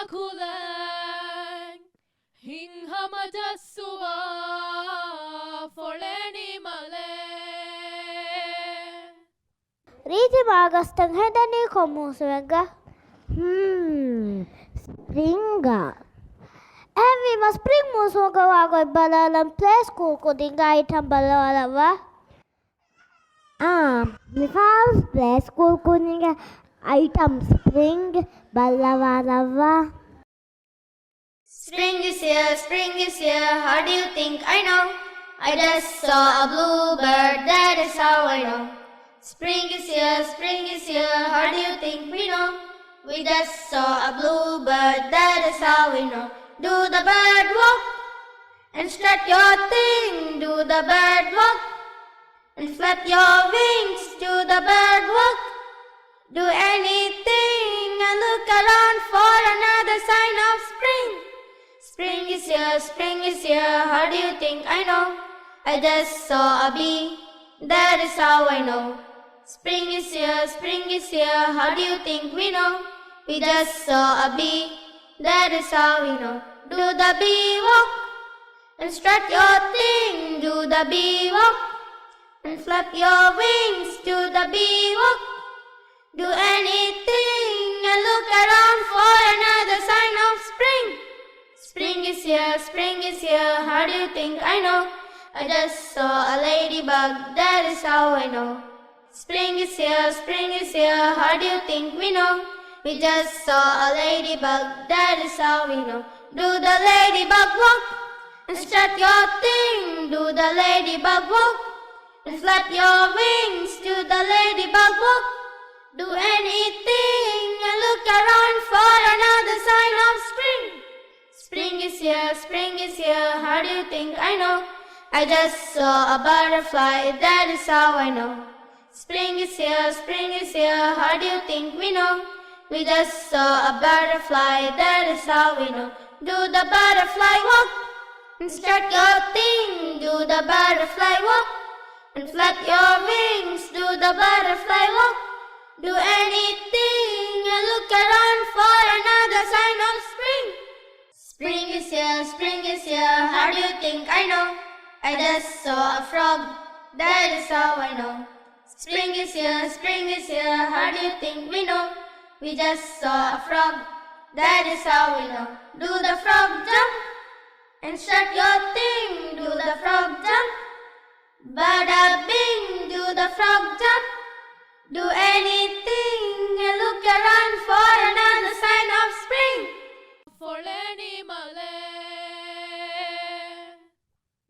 kulang hinhamajassuwa foleni male Riti Magastan Hedani Komuswega. Springa. Evi ma spring musuga wago balalam Playschool ko dinga itam balawalawa. Mi fals Playschool ko dinga item spring balawalawa. Spring is here, how do you think I know? I just saw a bluebird, that is how I know. Spring is here, how do you think we know? We just saw a bluebird, that is how we know. Do the bird walk and strut your thing, do the bird walk and flap your wings, do the bird walk. Do anything and look around for another sign of spring. Spring is here, how do you think I know? I just saw a bee, that is how I know. Spring is here, how do you think we know? We just saw a bee, that is how we know. Do the bee walk and strut your thing, do the bee walk and flap your wings, do the bee walk. Do anything and look around for another sign of spring. Spring is here, how do you think I know? I just saw a ladybug, that is how I know. Spring is here, how do you think we know? We just saw a ladybug, that is how we know. Do the ladybug walk and strut your thing, do the ladybug walk and flap your wings, do the ladybug walk. Do anything and look around for another sign of spring. Spring is here, how do you think I know? I just saw a butterfly, that is how I know. Spring is here, how do you think we know? We just saw a butterfly, that is how we know. Do the butterfly walk and strut your thing, do the butterfly walk and flap your wings, do the butterfly walk. Do anything and look around for another sign of spring. Spring is here, how do you think I know? I just saw a frog, that is how I know. Spring is here, how do you think we know? We just saw a frog, that is how we know. Do the frog jump and strut your thing, do the frog jump. Bada bing, do the frog jump.